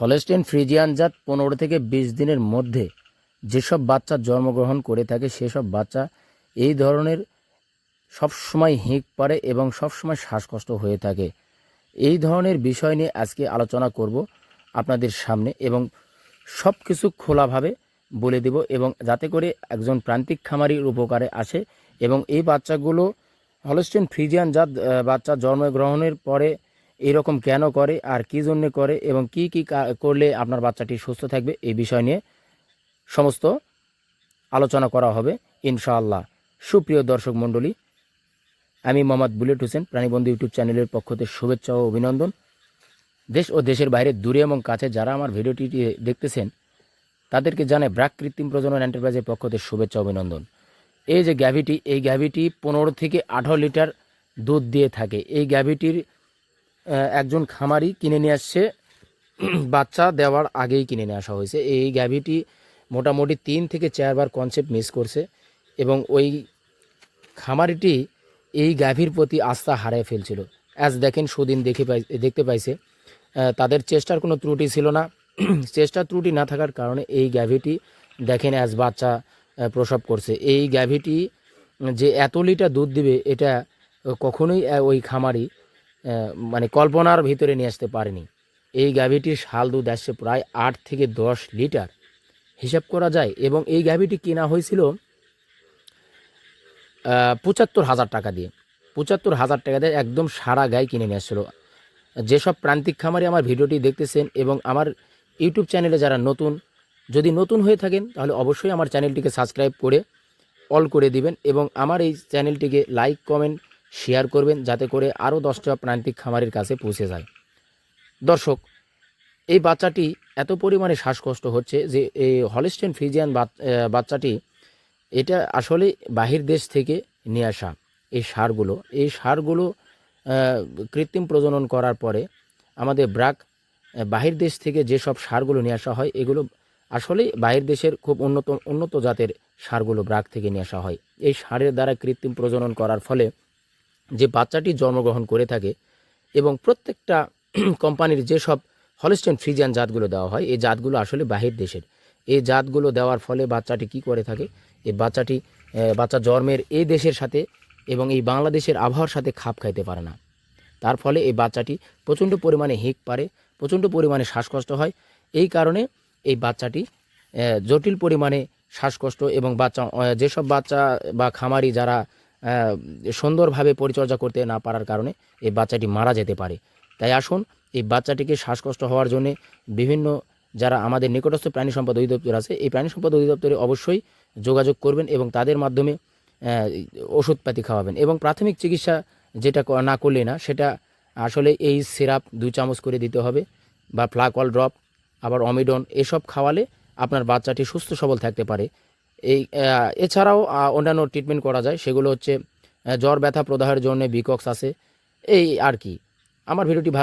Holstein Friesian জাত 15 থেকে 20 দিনের মধ্যে যেসব বাচ্চা জন্মগ্রহণ করে থাকে সেসব বাচ্চা এই ধরনের সবসময় হিঁক পারে এবং সবসময় শ্বাসকষ্ট হয়ে থাকে। এই ধরনের বিষয় নিয়ে আজকে আলোচনা করব আপনাদের সামনে এবং সব কিছু খোলাভাবে বলে দেব এবং যাতে করে একজন প্রান্তিক খামারির উপকারে আসে এবং এই বাচ্চাগুলো হলস্টেইন ফ্রিজিয়ান জাত বাচ্চা জন্মগ্রহণের পরে এরকম কেন করে আর কী জন্যে করে এবং কি কি করলে আপনার বাচ্চাটি সুস্থ থাকবে এই বিষয় নিয়ে সমস্ত আলোচনা করা হবে ইনশাআল্লাহ। সুপ্রিয় দর্শক মণ্ডলী, আমি মোহাম্মদ বুলেট হোসেন প্রাণীবন্ধু ইউটিউব চ্যানেলের পক্ষ থেকে শুভেচ্ছা ও অভিনন্দন। দেশ ও দেশের বাইরে দূরে এবং কাছে যারা আমার ভিডিওটি দেখতেছেন তাদেরকে জানাই ব্র্যাক কৃত্রিম প্রজনন এন্টারপ্রাইজের পক্ষ থেকে শুভেচ্ছা অভিনন্দন। এই যে গ্যাভিটি, এই গ্যাভিটি 15 থেকে 18 লিটার দুধ দিয়ে থাকে। এই গ্যাভিটির একজন খামারি কিনে নিয়ে আসছে, বাচ্চা দেওয়ার আগেই কিনে নিয়ে আসা হয়েছে। এই গ্যাভিটি মোটামুটি 3 থেকে 4 বার কনসেপ্ট মিস করছে এবং ওই খামারিটি এই গাভীর প্রতি আস্থা হারিয়ে ফেলছিল। আজ দেখেন সুদিন দেখতে পাইছে তাদের চেষ্টার কোনো ত্রুটি ছিল না। চেষ্টার ত্রুটি না থাকার কারণে এই গাভীটি দেখেন আজ বাচ্চা প্রসব করছে। এই গাভীটি যে এত লিটার দুধ দিবে এটা কখনোই ওই খামারি মানে কল্পনার ভিতরে নিয়ে আসতে পারেনি। এই গাভীটির শাল দুধ আসছে প্রায় 8 থেকে 10 লিটার হিসাব করা যায় এবং এই গাভীটি কেনা হয়েছিল 75,000 টাকা দিয়ে। 75,000 টাকা দিয়ে একদম সারা গায়ে কিনে নিয়ে আসছিল। যেসব প্রান্তিক খামারি আমার ভিডিওটি দেখতেছেন এবং আমার ইউটিউব চ্যানেলে যারা নতুন, যদি নতুন হয়ে থাকেন তাহলে অবশ্যই আমার চ্যানেলটিকে সাবস্ক্রাইব করে অল করে দিবেন এবং আমার এই চ্যানেলটিকে লাইক কমেন্ট শেয়ার করবেন যাতে করে আরও 10টা প্রান্তিক খামারের কাছে পৌঁছে যায়। দর্শক, এই বাচ্চাটি এত পরিমাণে শ্বাসকষ্ট হচ্ছে যে এই হলস্টেইন ফ্রিজিয়ান বাচ্চাটি এটা আসলে বাহির দেশ থেকে নিয়ে আসা। এই সারগুলো কৃত্রিম প্রজনন করার পরে আমাদের ব্র্যাক বাহির দেশ থেকে যেসব সারগুলো নিয়ে আসা হয় এগুলো আসলে বাহির দেশের খুব উন্নত জাতের সারগুলো ব্র্যাক থেকে নিয়ে আসা হয়। এই সারের দ্বারা কৃত্রিম প্রজনন করার ফলে যে বাচ্চাটি জন্মগ্রহণ করে থাকে এবং প্রত্যেকটা কোম্পানির যেসব হলস্টেইন ফ্রিজিয়ান জাতগুলো দেওয়া হয় এই জাতগুলো আসলে বাহির দেশের। এই জাতগুলো দেওয়ার ফলে বাচ্চাটি কি করে থাকে, এই বাচ্চা জন্মের এই দেশের সাথে এবং এই বাংলাদেশের আবহাওয়ার সাথে খাপ খাইতে পারে না। তার ফলে এই বাচ্চাটি প্রচণ্ড পরিমাণে হিঁক পারে, প্রচণ্ড পরিমাণে শ্বাসকষ্ট হয়। এই কারণে এই বাচ্চাটি জটিল পরিমাণে শ্বাসকষ্ট এবং যেসব বাচ্চা বা খামারি যারা সুন্দরভাবে পরিচর্যা করতে না পারার কারণে এই বাচ্চাটি মারা যেতে পারে। তাই আসুন এই বাচ্চাটিকে শ্বাসকষ্ট হওয়ার জন্যে বিভিন্ন যারা আমাদের নিকটস্থ প্রাণী সম্পদ অধিদপ্তর আছে এই প্রাণী সম্পদ অধিদপ্তরে অবশ্যই যোগাযোগ করবেন এবং তাদের মাধ্যমে ওষুধপাতি খাওয়াবেন এবং প্রাথমিক চিকিৎসা যেটা না করলে না সেটা আসলে এই সিরাপ 2 চামচ করে দিতে হবে বা ফ্লাকল ড্রপ আবার অমিডন এসব খাওয়ালে আপনার বাচ্চাটি সুস্থ সবল থাকতে পারে। এছাড়াও অন্যান্য ট্রিটমেন্ট করা যায়, সেগুলো হচ্ছে জ্বর ব্যথা প্রদাহের জন্য বিকক্স আছে। এই আর কি। আমার ভিডিওটি ভালো